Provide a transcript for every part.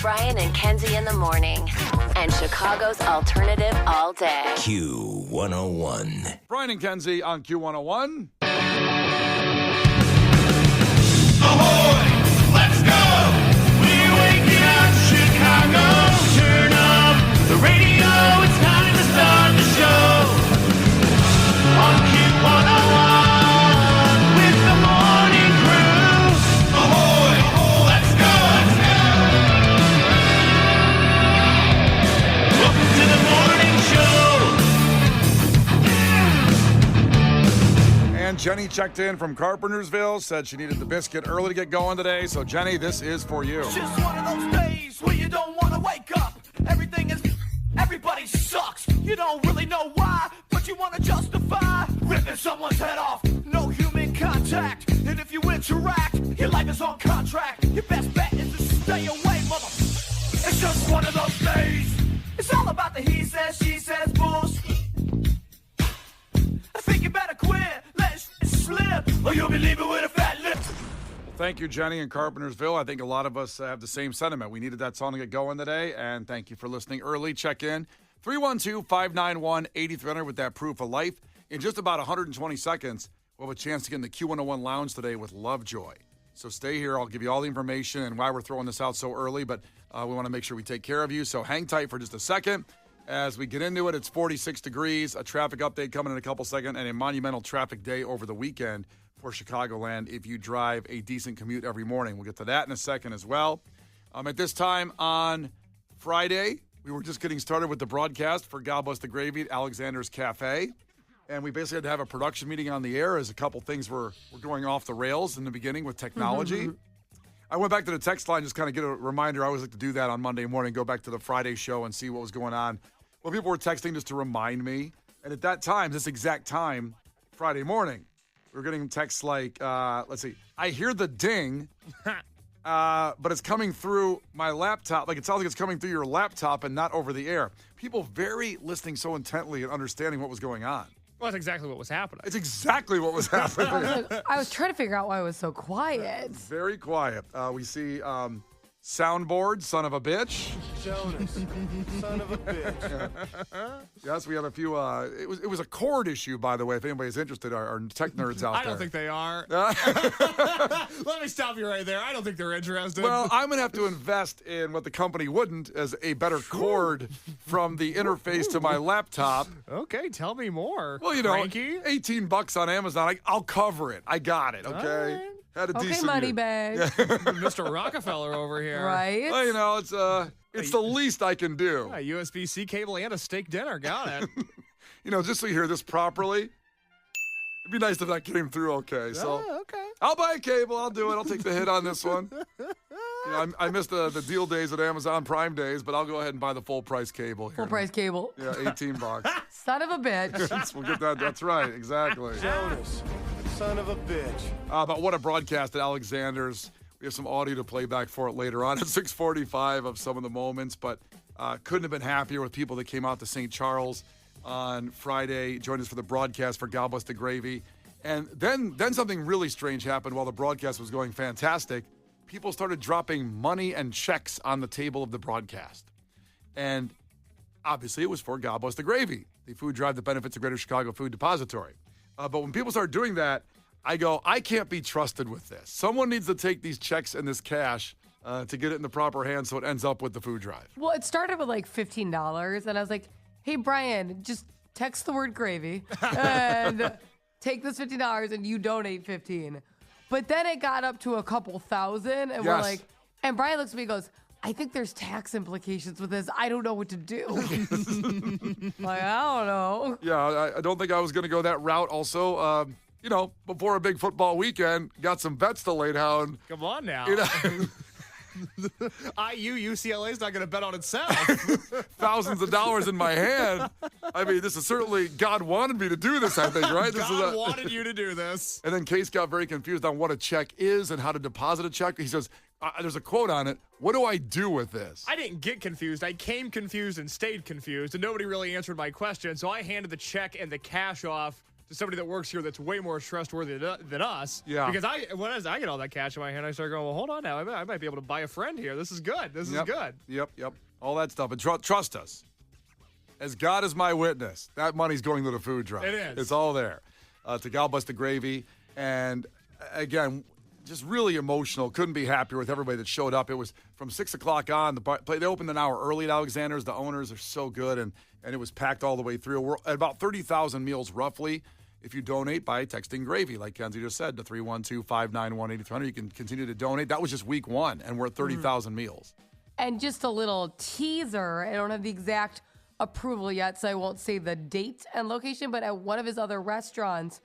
Brian and Kenzie in the morning. And Chicago's alternative all day. Q101. Brian and Kenzie on Q101. Ahoy! Let's go! We're waking up Chicago. Turn up the radio. It's time to start the show. On Q101 with the morning crew. Ahoy! Let's go! Welcome to the morning show. And Jenny checked in from Carpentersville, said she needed the biscuit early to get going today. So, Jenny, this is for you. It's just one of those days where you don't want to wake up. Everybody sucks. You don't really know why, but you want to justify ripping someone's head off. No human contact, and if you interact, your life is on contract. Your best bet is to stay away, mother. It's just one of those days. It's all about the he says, she says bullshit. I think you better quit, let it slip, or you'll be leaving with a fat lip. Thank you, Jenny in Carpentersville. I think a lot of us have the same sentiment. We needed that song to get going today, and thank you for listening early. Check in 312-591-8300 with that proof of life. In just about 120 seconds, we'll have a chance to get in the Q101 Lounge today with Lovejoy. So stay here. I'll give you all the information and why we're throwing this out so early, but we want to make sure we take care of you. So hang tight for just a second. As we get into it, it's 46 degrees, a traffic update coming in a couple seconds, and a monumental traffic day over the weekend for Chicagoland if you drive a decent commute every morning. We'll get to that in a second as well. At this time on Friday, we were just getting started with the broadcast for God Bless the Gravy at Alexander's Cafe. And we basically had to have a production meeting on the air as a couple things were going off the rails in the beginning with technology. I went back to the text line, just kind of get a reminder. I always like to do that on Monday morning, go back to the Friday show and see what was going on. Well, people were texting just to remind me. And at that time, this exact time, Friday morning, we were getting texts like, let's see, I hear the ding, but it's coming through my laptop. Like, it sounds like it's coming through your laptop and not over the air. People very listening so intently and understanding what was going on. Well, that's exactly what was happening. It's exactly what was happening. I was trying to figure out why it was so quiet. Very quiet. We see Soundboard, son of a bitch. Jonas, son of a bitch. Yes, we have a few. It was a chord issue, by the way. If anybody's interested, our tech nerds out there. I don't think they are. Let me stop you right there. I don't think they're interested. Well, I'm going to have to invest in what the company wouldn't as a better cord from the interface to my laptop. Okay, tell me more. Well, you know, Frankie? $18 on Amazon. I'll cover it. I got it, okay? All right. Had a Okay, decent money year. bag. Mr. Rockefeller over here. Right? Well, you know, it's the least I can do. Yeah, USB-C cable and a steak dinner. Got it. You know, just so you hear this properly, it'd be nice if that came through okay. So Okay. I'll buy a cable. I'll do it. I'll take the hit on this one. You know, I missed the deal days at Amazon Prime days, but I'll go ahead and buy the full price cable. Here. Full price cable. Yeah, $18. Son of a bitch. We'll get that. That's right. Exactly. Jonas, son of a bitch. But what a broadcast at Alexander's. We have some audio to play back for it later on at 6:45 of some of the moments, but couldn't have been happier with people that came out to St. Charles on Friday, joined us for the broadcast for God Bless the Gravy. And then something really strange happened while the broadcast was going fantastic. People started dropping money and checks on the table of the broadcast. And obviously it was for God Bless the Gravy, the food drive that benefits the Greater Chicago Food Depository. But when people start doing that, I go, I can't be trusted with this. Someone needs to take these checks and this cash to get it in the proper hands so it ends up with the food drive. Well, it started with like $15, and I was like, hey, Brian, just text the word gravy and take this $15 and you donate $15. But then it got up to a couple thousand, and we're like, and Brian looks at me and goes, I think there's tax implications with this. I don't know what to do. Like, I don't know. Yeah, I don't think I was going to go that route. Also, you know, before a big football weekend, got some bets to lay down. Come on now. You know, UCLA's not going to bet on itself. thousands of dollars in my hand. I mean, this is certainly God wanted me to do this, I think, right? God wanted you to do this. And then Case got very confused on what a check is and how to deposit a check. He says, there's a quote on it. What do I do with this? I didn't get confused. I came confused and stayed confused, and nobody really answered my question. So I handed the check and the cash off to somebody that works here that's way more trustworthy than us. Yeah. Because as I get all that cash in my hand, I start going, well, hold on now. I might be able to buy a friend here. This is good. This is good. Yep. All that stuff. And trust us. As God is my witness, that money's going to the food drive. It is. It's all there. To God Bless the Gravy. And again, just really emotional. Couldn't be happier with everybody that showed up. It was from 6 o'clock on. They opened an hour early at Alexander's. The owners are so good, and it was packed all the way through. We're at about 30,000 meals roughly if you donate by texting GRAVY, like Kenzie just said, to 312-591-8300. You can continue to donate. That was just week one, and we're at 30,000 meals. And just a little teaser. I don't have the exact approval yet, so I won't say the date and location, but at one of his other restaurants,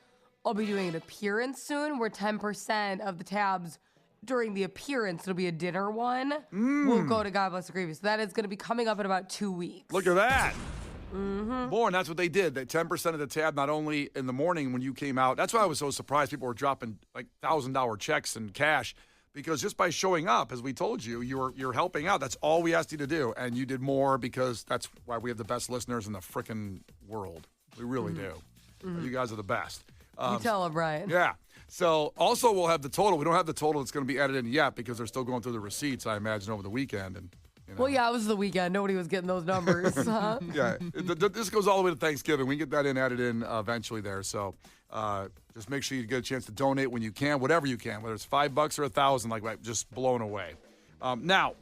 I'll be doing an appearance soon where 10% of the tabs during the appearance, it'll be a dinner one, will go to God Bless the Gravy. So that is going to be coming up in about 2 weeks. Look at that. More, and that's what they did. They 10% of the tab, not only in the morning when you came out. That's why I was so surprised. People were dropping like $1,000 checks in cash because just by showing up, as we told you, you're helping out. That's all we asked you to do, and you did more because that's why we have the best listeners in the frickin' world. We really do. You guys are the best. You tell him, Brian. Yeah. So also we'll have the total. We don't have the total that's going to be added in yet because they're still going through the receipts, I imagine, over the weekend. And Well, yeah, it was the weekend. Nobody was getting those numbers. Huh? Yeah. This goes all the way to Thanksgiving. We can get that added in eventually there. So just make sure you get a chance to donate when you can, whatever you can, whether it's $5 or $1,000, like just blown away. Now,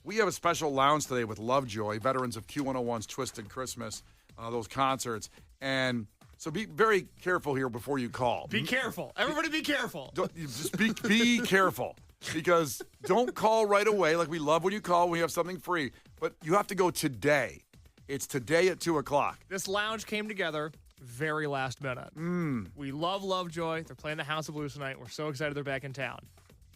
we have a special lounge today with Lovejoy, veterans of Q101's Twisted Christmas, those concerts. And so be very careful here before you call. Be careful. Everybody be careful. Just be careful. Because don't call right away. Like, we love when you call when you have something free. But you have to go today. It's today at 2 o'clock. This lounge came together very last minute. We love Lovejoy. They're playing the House of Blues tonight. We're so excited they're back in town.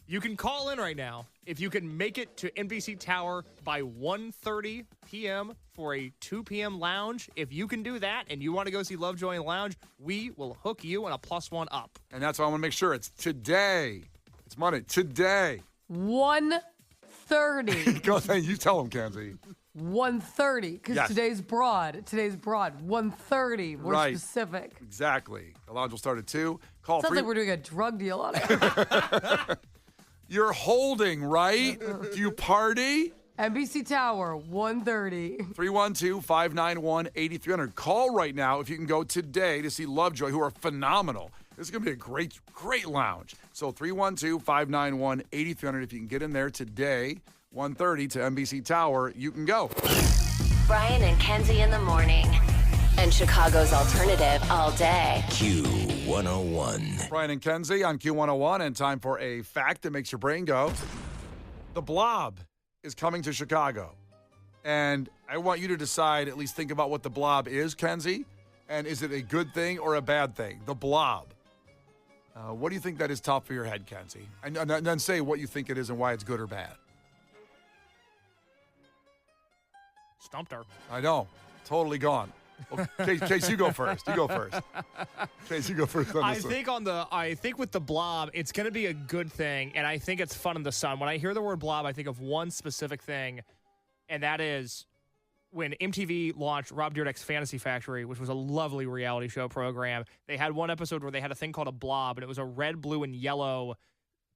You can call in right now if you can make it to NBC Tower by 1:30 p.m. for a 2 p.m. lounge. If you can do that and you want to go see Lovejoy in the lounge, we will hook you and a +1 up. And that's why I want to make sure it's today. It's Monday. Today. 1:30. Go ahead. You tell them, Kenzie. 1:30, because Yes. today's broad. 1:30, more Right. specific. Exactly. The lounge will start at 2. Call Sounds free. like we're doing a drug deal on it. You're holding, right? Do you party? NBC Tower, 1:30. 312-591-8300. Call right now if you can go today to see Lovejoy, who are phenomenal. This is going to be a great lounge. So 312-591-8300. If you can get in there today, 1:30 to NBC Tower, you can go. Brian and Kenzie in the morning. And Chicago's alternative all day. Q101. Brian and Kenzie on Q101, and time for a fact that makes your brain go. The Blob is coming to Chicago. And I want you to decide, at least think about what the Blob is, Kenzie. And is it a good thing or a bad thing? The Blob. What do you think that is top of your head, Kenzie? And then say what you think it is and why it's good or bad. Stumped her. I know. Totally gone. Okay, Case, you go first. Case, you go first on I this one. think with the Blob, it's going to be a good thing, and I think it's fun in the sun. When I hear the word Blob, I think of one specific thing, and that is when MTV launched Rob Dyrdek's Fantasy Factory, which was a lovely reality show program. They had one episode where they had a thing called a blob, and it was a red, blue, and yellow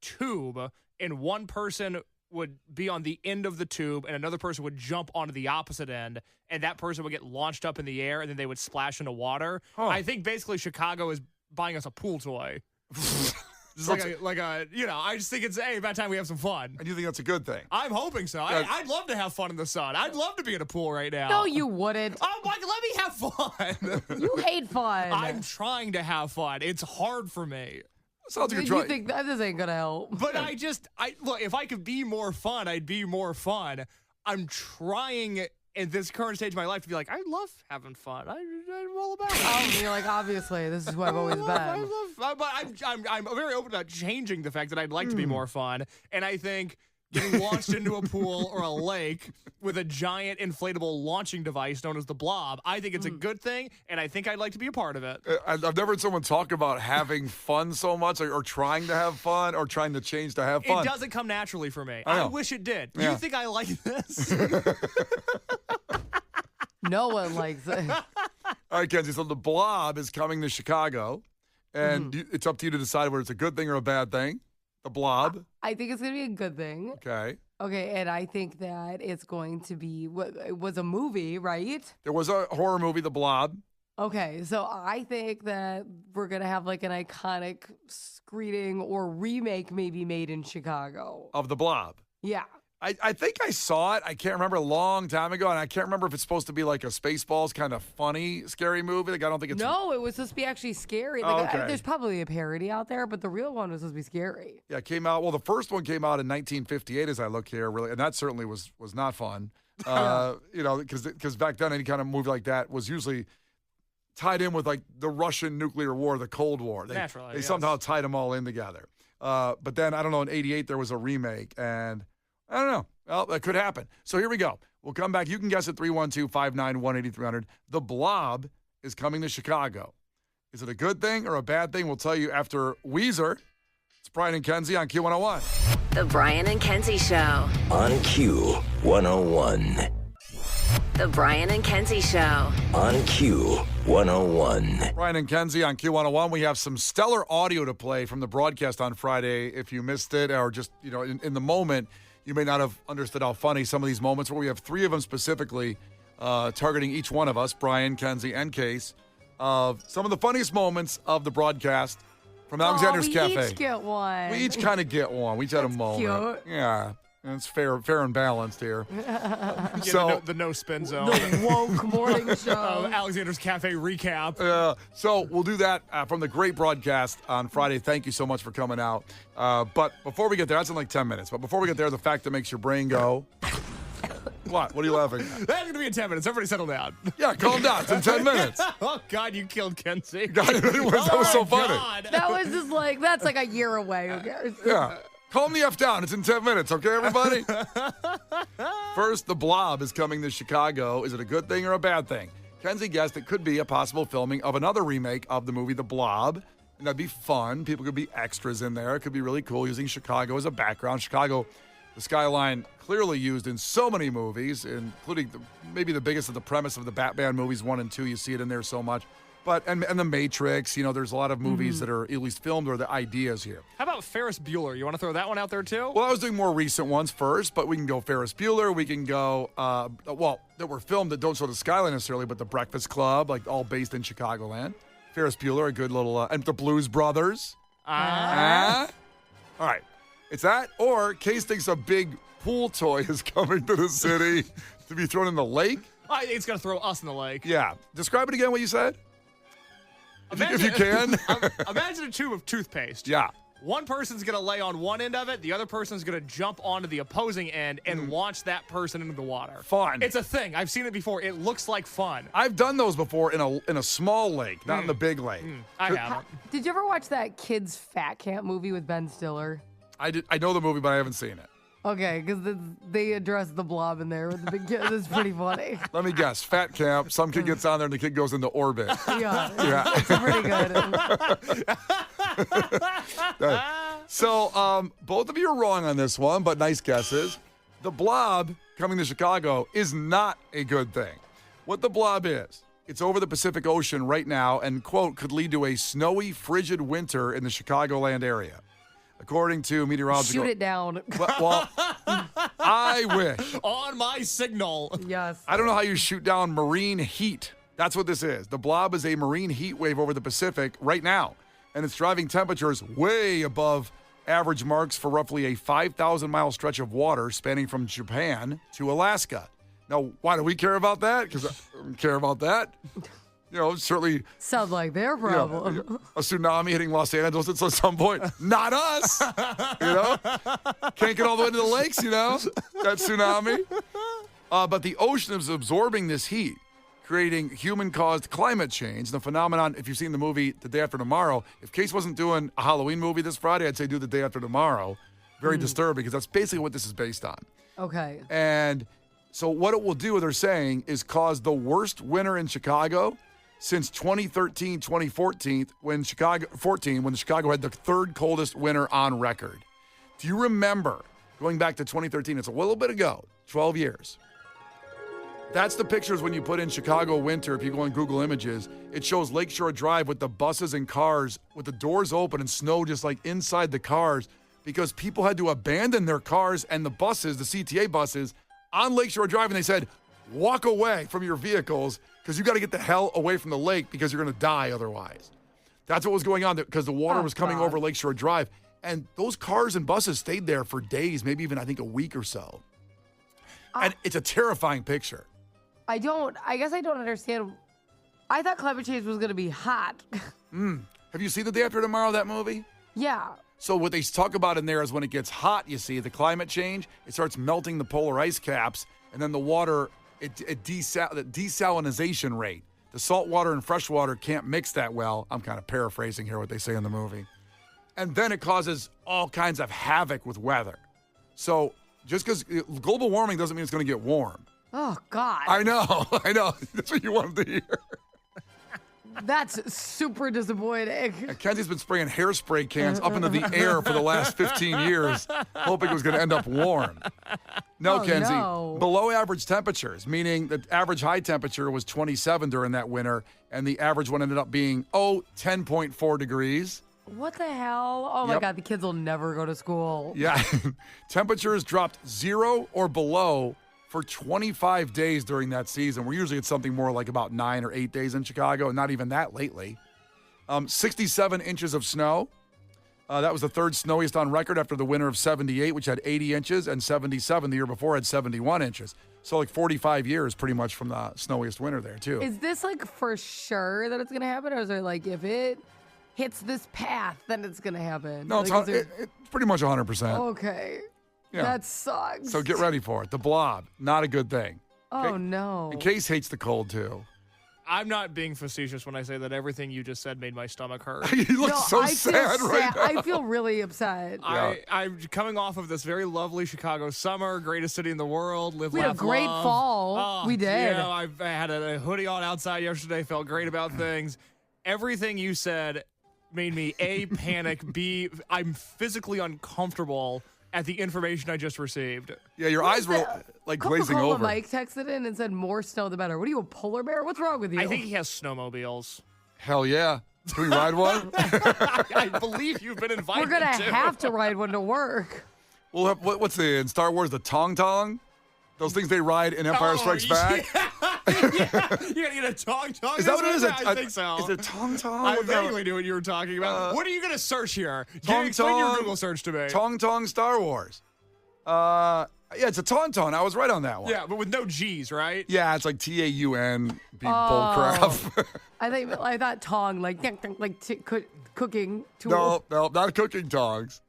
tube, and one person would be on the end of the tube, and another person would jump onto the opposite end, and that person would get launched up in the air, and then they would splash into water. Huh. I think basically Chicago is buying us a pool toy. I just think it's, hey, about time we have some fun. And you think that's a good thing? I'm hoping so. I'd love to have fun in the sun. I'd love to be in a pool right now. No, you wouldn't. Oh, Mike, let me have fun. You hate fun. I'm trying to have fun. It's hard for me. Sounds like You you're trying. think that this ain't gonna help? But look, if I could be more fun, I'd be more fun. I'm trying at this current stage of my life to be like, I love having fun. I'm all about it. You're like, obviously, this is who I've always been. But I'm very open about changing the fact that I'd like to be more fun. And I think getting launched into a pool or a lake with a giant inflatable launching device known as the Blob, I think it's a good thing, and I think I'd like to be a part of it. I've never heard someone talk about having fun so much, or trying to have fun, or trying to change to have fun. It doesn't come naturally for me. I know. I wish it did. Yeah. You think I like this? No one likes it. All right, Kenzie. So the Blob is coming to Chicago, and it's up to you to decide whether it's a good thing or a bad thing. The Blob. I think it's going to be a good thing. Okay. Okay, and I think that it's going to be, it was a movie, right? There was a horror movie, The Blob. Okay, so I think that we're going to have like an iconic screening or remake maybe made in Chicago. Of The Blob. Yeah. I think I saw it. I can't remember, a long time ago, and I can't remember if it's supposed to be like a Spaceballs kind of funny, scary movie. Like, I don't think it's... No, it was supposed to be actually scary. Oh, Like, okay. there's probably a parody out there, but the real one was supposed to be scary. Yeah, it came out... Well, the first one came out in 1958, as I look here, really, and that certainly was not fun. You know, because back then, any kind of movie like that was usually tied in with, like, the Russian nuclear war, the Cold War. Naturally, They yes. somehow tied them all in together. But then, I don't know, in 88, there was a remake, and I don't know. Well, that could happen. So here we go. We'll come back. You can guess at 312-591-8300. The Blob is coming to Chicago. Is it a good thing or a bad thing? We'll tell you after Weezer. It's Brian and Kenzie on Q101. The Brian and Kenzie Show. On Q101. The Brian and Kenzie Show. On Q101. Brian and Kenzie on Q101. We have some stellar audio to play from the broadcast on Friday. If you missed it or just, you know, in the moment, you may not have understood how funny some of these moments were. We have three of them specifically targeting each one of us, Brian, Kenzie, and Case, of some of the funniest moments of the broadcast from Alexander's we Cafe. each get one. We each kind of get one. We each had a moment. cute. Yeah. And it's fair and balanced here. So the no spin zone. The woke morning of show. Alexander's Cafe recap. So we'll do that from the great broadcast on Friday. Thank you so much for coming out. But before we get there, that's in like 10 minutes. But before we get there, the fact that makes your brain go. What? What are you laughing at? That's going to be in 10 minutes. Everybody settle down. Yeah, calm down. It's in 10 minutes. Oh, God, you killed Kenzie. God, that was so funny. God. That was just like, that's like a year away. Who cares? Yeah. Calm the F down. It's in 10 minutes, okay, everybody? First, The Blob is coming to Chicago. Is it a good thing or a bad thing? Kenzie guessed it could be a possible filming of another remake of the movie The Blob. And that'd be fun. People could be extras in there. It could be really cool using Chicago as a background. Chicago, the skyline clearly used in so many movies, including maybe the biggest of the premise of the Batman movies 1 and 2. You see it in there so much. But and The Matrix, you know, there's a lot of movies that are at least filmed or the ideas here. How about Ferris Bueller? You want to throw that one out there, too? Well, I was doing more recent ones first, but we can go Ferris Bueller. We can go, that were filmed that don't show the skyline necessarily, but The Breakfast Club, like all based in Chicagoland. Ferris Bueller, a good little, and The Blues Brothers. All right. It's that, or Case thinks a big pool toy is coming to the city to be thrown in the lake. It's going to throw us in the lake. Yeah. Describe it again, what you said. If you can. Imagine a tube of toothpaste. Yeah. One person's going to lay on one end of it. The other person's going to jump onto the opposing end and launch that person into the water. Fun. It's a thing. I've seen it before. It looks like fun. I've done those before in a small lake, not in the big lake. I haven't. Did you ever watch that Kids Fat Camp movie with Ben Stiller? I know the movie, but I haven't seen it. Okay, because they address the Blob in there with the big kids. It's pretty funny. Let me guess. Fat camp. Some kid gets on there and the kid goes into orbit. Yeah. It's pretty good. So both of you are wrong on this one, but nice guesses. The Blob coming to Chicago is not a good thing. What the Blob is, it's over the Pacific Ocean right now and, quote, could lead to a snowy, frigid winter in the Chicagoland area. According to meteorological... Shoot it down. Well, I wish. On my signal. Yes. I don't know how you shoot down marine heat. That's what this is. The Blob is a marine heat wave over the Pacific right now, and it's driving temperatures way above average marks for roughly a 5,000-mile stretch of water spanning from Japan to Alaska. Now, why do we care about that? Because I don't care about that. You know, certainly... Sounds like their problem. A tsunami hitting Los Angeles at some point. Not us. You know? Can't get all the way to the lakes, you know? That tsunami. But the ocean is absorbing this heat, creating human-caused climate change. The phenomenon, if you've seen the movie The Day After Tomorrow, if Case wasn't doing a Halloween movie this Friday, I'd say do The Day After Tomorrow. Very disturbing, because that's basically what this is based on. Okay. And so what it will do, they're saying, is cause the worst winter in Chicago since 2013, 2014, when Chicago had the third coldest winter on record. Do you remember, going back to 2013, it's a little bit ago, 12 years, That's the pictures when you put in Chicago winter. If you go on Google Images, it shows Lakeshore Drive with the buses and cars with the doors open and snow just like inside the cars because people had to abandon their cars and the buses, the CTA buses, on Lakeshore Drive. And they said, walk away from your vehicles because you got to get the hell away from the lake because you're going to die otherwise. That's what was going on because the water was coming over Lakeshore Drive. And those cars and buses stayed there for days, maybe even, I think, a week or so. And it's a terrifying picture. I guess I don't understand. I thought climate change was going to be hot. Have you seen The Day After Tomorrow, that movie? Yeah. So what they talk about in there is when it gets hot, you see, the climate change, it starts melting the polar ice caps, and then the water, the desalinization rate. The salt water and fresh water can't mix that well. I'm kind of paraphrasing here what they say in the movie. And then it causes all kinds of havoc with weather. So just because global warming doesn't mean it's going to get warm. Oh, God. I know. That's what you wanted to hear. That's super disappointing. And Kenzie's been spraying hairspray cans up into the air for the last 15 years, hoping it was going to end up warm. No, Kenzie. No. Below average temperatures, meaning the average high temperature was 27 during that winter, and the average one ended up being, 10.4 degrees. What the hell? Oh, my Yep. God. The kids will never go to school. Yeah. Temperatures dropped 0 or below for 25 days during that season. We're usually at something more like about 9 or 8 days in Chicago, and not even that lately. 67 inches of snow. That was the third snowiest on record after the winter of 78, which had 80 inches, and 77 the year before had 71 inches. So like 45 years pretty much from the snowiest winter there, too. Is this like for sure that it's going to happen? Or is it like if it hits this path, then it's going to happen? No, like, it's pretty much 100%. Okay. Yeah. That sucks. So get ready for it. The blob, not a good thing. Oh, no. And Case hates the cold, too. I'm not being facetious when I say that everything you just said made my stomach hurt. You look No, so I feel sad right now. I feel really upset. I'm coming off of this very lovely Chicago summer, greatest city in the world. Live, We had a laugh, great love. fall. We did. Yeah, I had a hoodie on outside yesterday. Felt great about things. Everything you said made me A, panic, B, I'm physically uncomfortable at the information I just received. Yeah, your eyes were like glazing Coca-Cola over. Mike texted in and said, more snow the better. What are you, a polar bear? What's wrong with you? I think he has snowmobiles. Hell yeah. Can we ride one? I believe you've been invited We're going to to. have to ride one to work. We'll have, what's in Star Wars, the Tong Tong? Those things they ride in Empire Strikes Back? Yeah. You're going to get a tong. Is that what it is? I think so. Is it Tong Tong? I vaguely knew what you were talking about. What are you going to search here? Tong Explain your Tong. Google search to me. Tong Tong Star Wars. Yeah, it's a Tauntaun. I was right on that one. Yeah, but with no G's, right? Yeah, it's like Taun. Bullcrap. I thought tong, like cooking tool. No, not cooking tongs.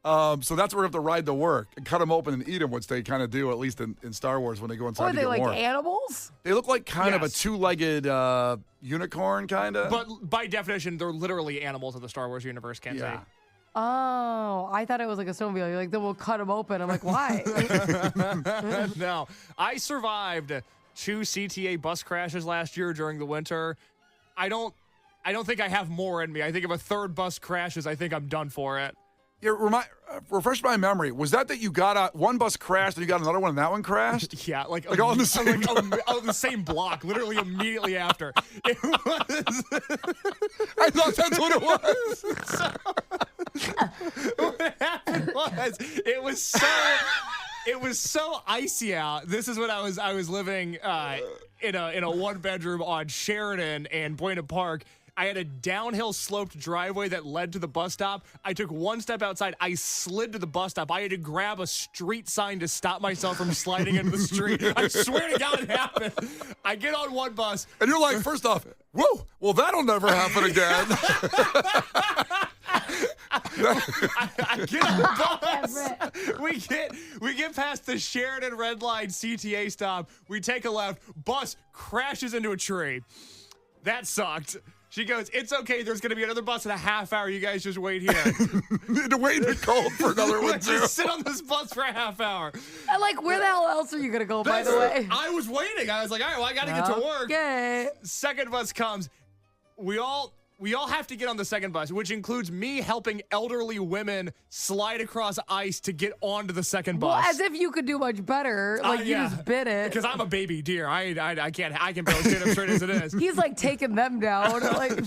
So that's where we have to ride to work and cut them open and eat them, which they kind of do, at least in Star Wars when they go inside Or are to they get like warm. animals? They look like kind of a Yes. two-legged unicorn, kind of. But by definition, they're literally animals of the Star Wars universe, Kenzie. Yeah. Oh, I thought it was like a snowmobile. You're like, then we'll cut them open. I'm like, why? No, I survived 2 CTA bus crashes last year during the winter. I don't think I have more in me. I think if a third bus crashes, I think I'm done for it. Yeah, refresh my memory. Was that you got one bus crashed and you got another one and that one crashed? Yeah, like all in the same on the same block, literally immediately after. It was. I thought that's what it was. What happened was it was so icy out. This is when I was living in a 1-bedroom on Sheridan and Buena Park. I had a downhill sloped driveway that led to the bus stop. I took one step outside. I slid to the bus stop. I had to grab a street sign to stop myself from sliding into the street. I swear to God it happened. I get on one bus. And you're like, first off, whoa, well, that'll never happen again. I get on the bus. We get past the Sheridan Red Line CTA stop. We take a left. Bus crashes into a tree. That sucked. She goes, it's okay. There's going to be another bus in a half hour. You guys just wait here. Need to wait in the cold for another one, too. Just sit on this bus for a half hour. And like, where the hell else are you going to go, by the way? I was waiting. I was like, all right, well, I got to get to work. Okay. Second bus comes. We all We all have to get on the second bus, which includes me helping elderly women slide across ice to get onto the second Well, bus. as if you could do much better. Like, you just bit it. Because I'm a baby deer. I can barely stand up straight as it is. He's like taking them down. Like,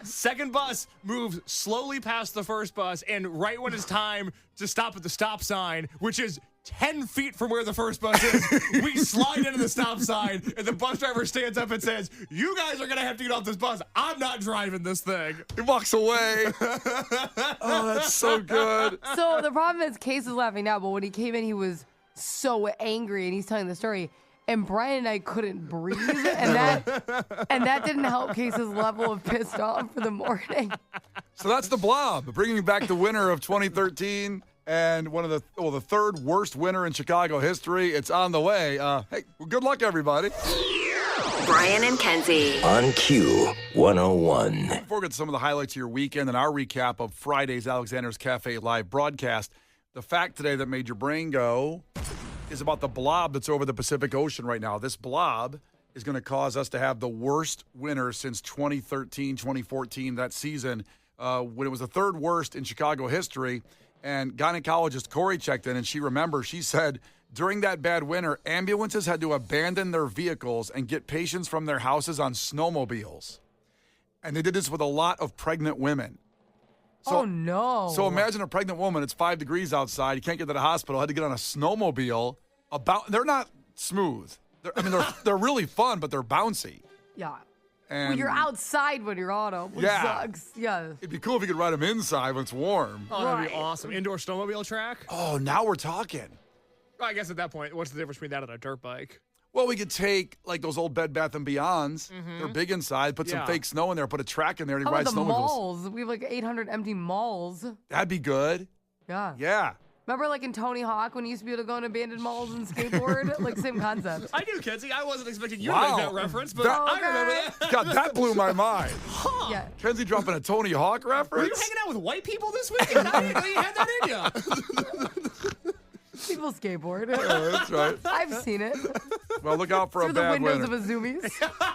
Second bus moves slowly past the first bus, and right when it's time to stop at the stop sign, which is 10 feet from where the first bus is, we slide into the stop sign, and the bus driver stands up and says, "You guys are going to have to get off this bus. I'm not driving this thing." He walks away. Oh, that's so good. so the problem is, Case is laughing now, but when he came in, he was so angry, and he's telling the story. And Brian and I couldn't breathe, and that didn't help Case's level of pissed off for the morning. So that's the Blob, bringing back the winner of 2013 and one of the third worst winner in Chicago history. It's on the way. Hey, well, good luck, everybody. Brian and Kenzie. On Q101. Before we get to some of the highlights of your weekend and our recap of Friday's Alexander's Cafe live broadcast, the fact today that made your brain go is about the blob that's over the Pacific Ocean right now. This blob is going to cause us to have the worst winter since 2013, 2014, that season, when it was the third worst in Chicago history. And gynecologist Corey checked in, and she said, during that bad winter, ambulances had to abandon their vehicles and get patients from their houses on snowmobiles. And they did this with a lot of pregnant women. Oh, no. So imagine a pregnant woman, it's 5 degrees outside, you can't get to the hospital, had to get on a snowmobile. They're not smooth. They're really fun, but they're bouncy. Yeah. And Well, you're outside when you're on them, which sucks. Yeah. It'd be cool if you could ride them inside when it's warm. Oh, that'd be Right. awesome. Indoor snowmobile track? Oh, now we're talking. Well, I guess at that point, what's the difference between that and a dirt bike? Well, we could take like those old Bed Bath & Beyonds. They're big inside. Put some Yeah. fake snow in there. Put a track in there and you How ride about the snowmobiles. malls? We have like 800 empty malls. That'd be good. Yeah. Yeah. Remember like in Tony Hawk when you used to be able to go in abandoned malls and skateboard? Like same concept. I do, Kenzie. I wasn't expecting you Wow. to make that reference, but That- I remember that. God, that blew my mind. Yeah. Kenzie dropping a Tony Hawk Were you reference? hanging out with white people this weekend? I didn't know you had that in you. People skateboard. Yeah, that's right. I've seen it. Well, look out for Through a the bad windows winter. of a Zoomies.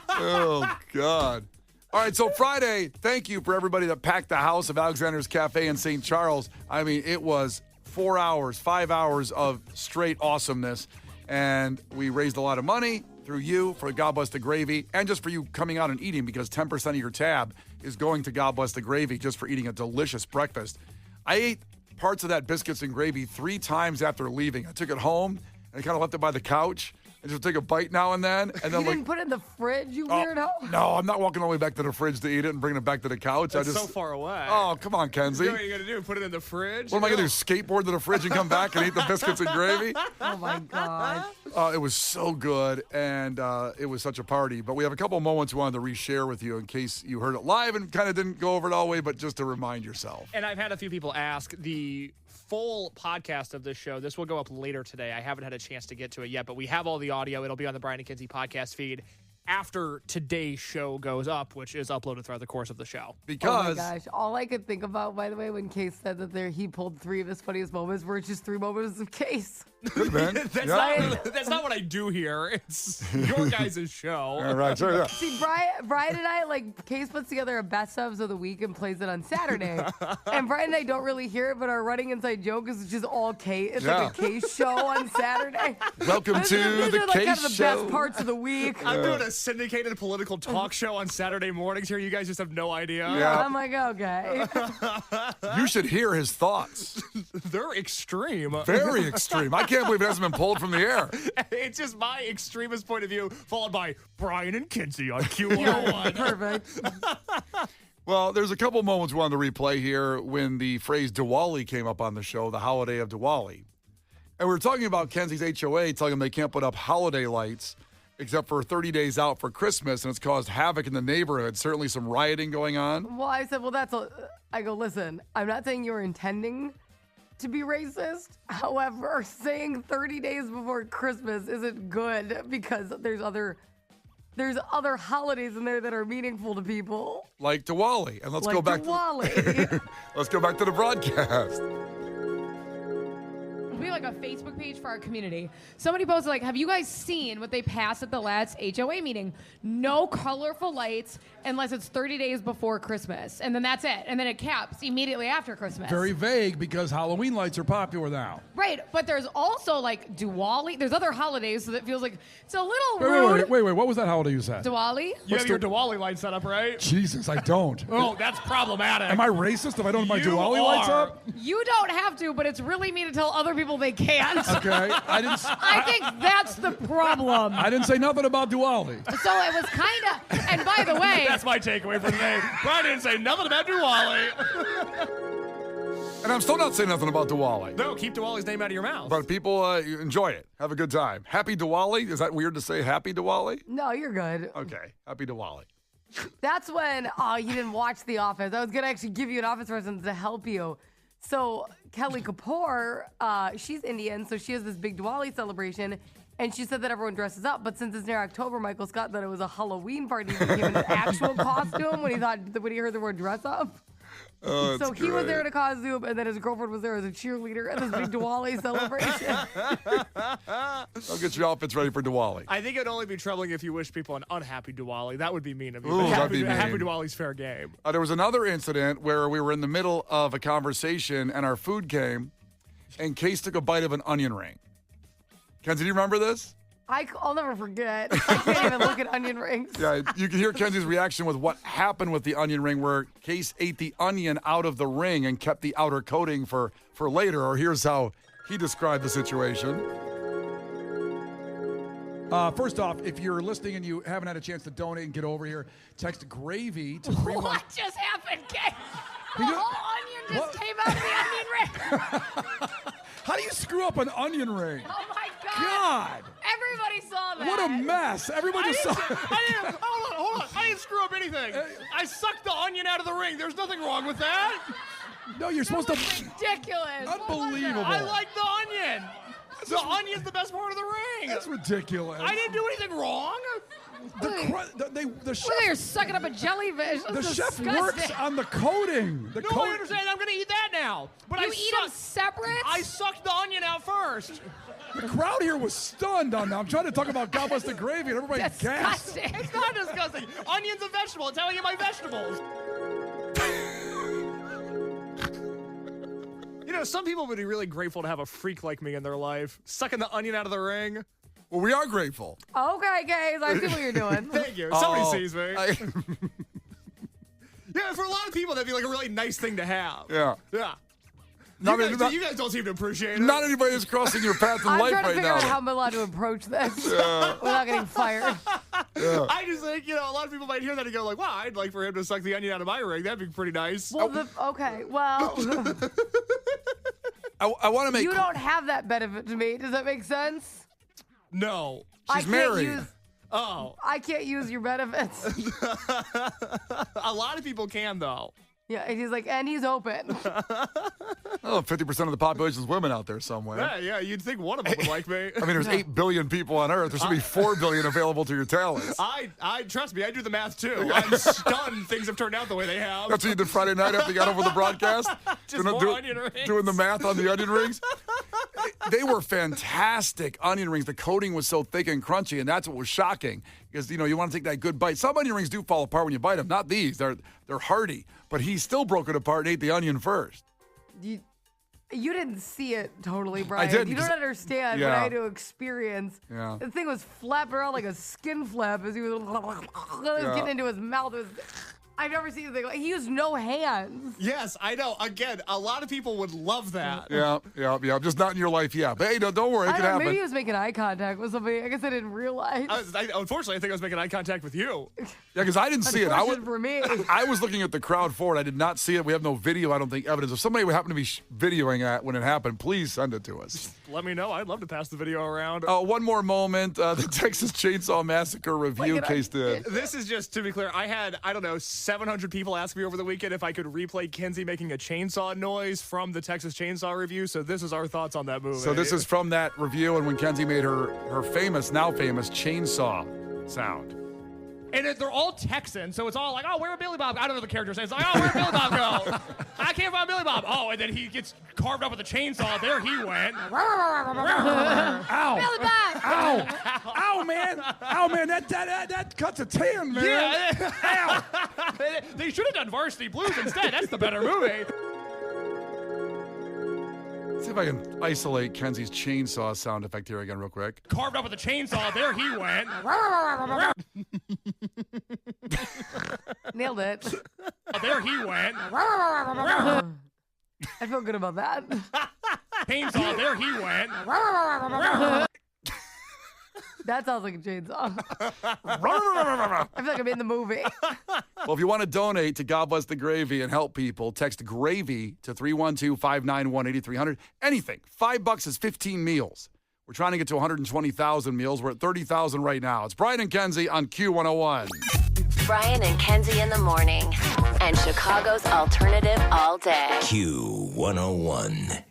Oh, God. All right, so Friday, thank you for everybody that packed the house of Alexander's Cafe in St. Charles. I mean, it was 4 hours, 5 hours of straight awesomeness. And we raised a lot of money through you for God Bless the Gravy and just for you coming out and eating, because 10% of your tab is going to God Bless the Gravy just for eating a delicious breakfast. I ate parts of that biscuits and gravy 3 times after leaving. I took it home and I kind of left it by the couch and just take a bite now and then. And then You didn't put it in the fridge, you weirdo. no, I'm not walking all the way back to the fridge to eat it and bringing it back to the couch. That's I just so far away. Oh, come on, Kenzie. You know what you're going to do? Put it in the fridge? What am I going to do? Skateboard to the fridge and come back and eat the biscuits and gravy? Oh my God. It was so good, and it was such a party. But we have a couple moments we wanted to reshare with you in case you heard it live and kind of didn't go over it all the way, but just to remind yourself. And I've had a few people ask the full podcast of this show. This will go up later today. I haven't had a chance to get to it yet, but we have all the audio. It'll be on the Brian and Kenzie podcast feed after today's show goes up, which is uploaded throughout the course of the show. Oh my Because gosh. All I could think about, by the way, when Case said that he pulled 3 of his funniest moments were just 3 moments of Case. good, man. That's not what I do here. It's your guys' show. All right, sure, yeah. See, Brian and I, like, Case puts together a best ofs of the week and plays it on Saturday. And Brian and I don't really hear it, but our running inside joke is just all Case. It's like a Case show on Saturday. Welcome These to are the like Case kind of the Show. best parts of the week. I'm doing a syndicated political talk show on Saturday mornings here. You guys just have no idea. Yeah. I'm like, okay. You should hear his thoughts. They're extreme. Very extreme. I can't believe it hasn't been pulled from the air. It's just my extremist point of view, followed by Brian and Kenzie on Q101. Perfect. Well, there's a couple moments we wanted to replay here when the phrase Diwali came up on the show, the holiday of Diwali. And we were talking about Kenzie's HOA telling them they can't put up holiday lights except for 30 days out for Christmas, and it's caused havoc in the neighborhood. Certainly some rioting going on. Well, I said, I go, listen, I'm not saying you were intending to be racist. However, saying 30 days before Christmas isn't good because there's other holidays in there that are meaningful to people. Like Diwali. And let's Like go back Diwali. let's go back to the broadcast. We like a Facebook page for our community. Somebody posted like, have you guys seen what they passed at the last HOA meeting? No colorful lights unless it's 30 days before Christmas. And then that's it. And then it caps immediately after Christmas. Very vague because Halloween lights are popular now. Right. But there's also like Diwali. There's other holidays, so that feels like it's a little rude. Wait. What was that holiday you said? Diwali? You have your Diwali light set up, right? Jesus, I don't. Oh, that's problematic. Am I racist if I don't have my You Diwali lights are. up? You don't have to, but it's really mean to tell other people they can't. Okay. I think that's the problem. I didn't say nothing about Diwali. So it was kind of, and by the way, That's my takeaway for today. Brian didn't say nothing about Diwali. And I'm still not saying nothing about Diwali. No, keep Diwali's name out of your mouth. But people enjoy it. Have a good time. Happy Diwali. Is that weird to say happy Diwali? no, you're good. Okay. Happy Diwali. That's when you didn't watch The Office. I was going to actually give you an office person to help you. So Kelly Kapoor, she's Indian, so she has this big Diwali celebration, and she said that everyone dresses up. But since it's near October, Michael Scott thought it was a Halloween party to give him an actual costume when he heard the word dress up. Oh, So he was there in a costume, and then his girlfriend was there as a cheerleader at this big Diwali celebration. I'll get your outfits ready for Diwali. I think it'd only be troubling if you wish people an unhappy Diwali. That would be mean of you. Ooh, But that'd be happy mean. Diwali's fair game. There was another incident where we were in the middle of a conversation and our food came, and Case took a bite of an onion ring. Kenzie, do you remember this? I'll never forget. I can't even look at onion rings. Yeah, you can hear Kenzie's reaction with what happened with the onion ring, where Case ate the onion out of the ring and kept the outer coating for later. Or here's how he described the situation. First off, if you're listening and you haven't had a chance to donate and get over here, text GRAVY to 31. What just happened, Kay? The He just- whole onion just came out of the onion ring. How do you screw up an onion ring? Oh my God. God, Everybody saw that. what a mess. Everybody just saw Hold on. I didn't screw up anything. I sucked the onion out of the ring. There's nothing wrong with that. No, you're supposed to. Ridiculous. What was Unbelievable. I like the onion. The onion's the best part of the ring. That's ridiculous. I didn't do anything wrong. The chef, Look, you're sucking up a jellyfish. the That's chef disgusting. works on the coating. The No, coat- I understand. I'm going to eat that now. But You I eat them separate? I sucked the onion out first. The crowd here was stunned on that. I'm trying to talk about God bless the gravy, and everybody gasped. Disgusting. It's not disgusting. Onion's a vegetable. It's how I get my vegetables. You know, some people would be really grateful to have a freak like me in their life. Sucking the onion out of the ring. Well, we are grateful. Okay, guys, I see what you're doing. Thank you. Somebody Oh, sees me. Yeah, for a lot of people, that'd be like a really nice thing to have. Yeah. Yeah. Not, You guys don't seem to appreciate it. not anybody that's crossing your path in I'm life trying to right figure now. out how I'm allowed to approach this without getting fired. I just think, a lot of people might hear that and go like, wow, I'd like for him to suck the onion out of my ring. That'd be pretty nice. Well, okay, well, I want to make. you don't have that benefit to me. Does that make sense? No. She's married. Oh. I can't use your benefits. A lot of people can, though. Yeah, and he's like, and he's open. 50% of the population is women out there somewhere. Yeah, you'd think one of them would like me. I mean, there's 8 billion people on Earth. There should be 4 billion available to your talents. I trust me, I do the math too. I'm stunned things have turned out the way they have. That's what you did Friday night after you got over the broadcast? Just more onion rings. Doing the math on the onion rings? They were fantastic onion rings. The coating was so thick and crunchy, and that's what was shocking. Because, you want to take that good bite. Some onion rings do fall apart when you bite them. Not these. They're hearty. But he still broke it apart and ate the onion first. You didn't see it totally, Brian. didn't, You don't 'cause- understand yeah. what I had to experience. Yeah. The thing was flapping around like a skin flap as he was, getting into his mouth. I've never seen anything like. He used no hands. Yes, I know. Again, a lot of people would love that. Yeah. Just not in your life yet. But hey, don't worry. It I can don't know, happen. maybe he was making eye contact with somebody. I guess I didn't realize. Unfortunately, I think I was making eye contact with you. Yeah, because I didn't see it. Unfortunate for me. I was looking at the crowd for it. I did not see it. We have no video, I don't think, evidence. If somebody would happen to be videoing that when it happened, please send it to us. Let me know. I'd love to pass the video around. One more moment. The Texas Chainsaw Massacre review Look at case did. This is just, to be clear, I had, 700 people ask me over the weekend if I could replay Kenzie making a chainsaw noise from the Texas Chainsaw review, so this is our thoughts on that movie. So this is from that review and when Kenzie made her famous, now famous, chainsaw sound. And they're all Texans, so it's all like, oh, where would Billy Bob? I don't know the character's name. It's like, oh, where'd Billy Bob go? I can't find Billy Bob. Oh, and then he gets carved up with a chainsaw. There he went. Ow. Billy Bob. Ow. Ow, man. Ow, man. That cuts a tan, man. Yeah. Ow. They should have done Varsity Blues instead. That's the better movie. See if I can isolate Kenzie's chainsaw sound effect here again real quick. Carved up with a chainsaw. There he went. Nailed it. There he went. I feel good about that. Chainsaw. There he went. That sounds like a chainsaw. I feel like I'm in the movie. Well, if you want to donate to God Bless the Gravy and help people, text GRAVY to 312-591-8300. Anything. $5 is 15 meals. We're trying to get to 120,000 meals. We're at 30,000 right now. It's Brian and Kenzie on Q101. Brian and Kenzie in the morning. And Chicago's alternative all day. Q101.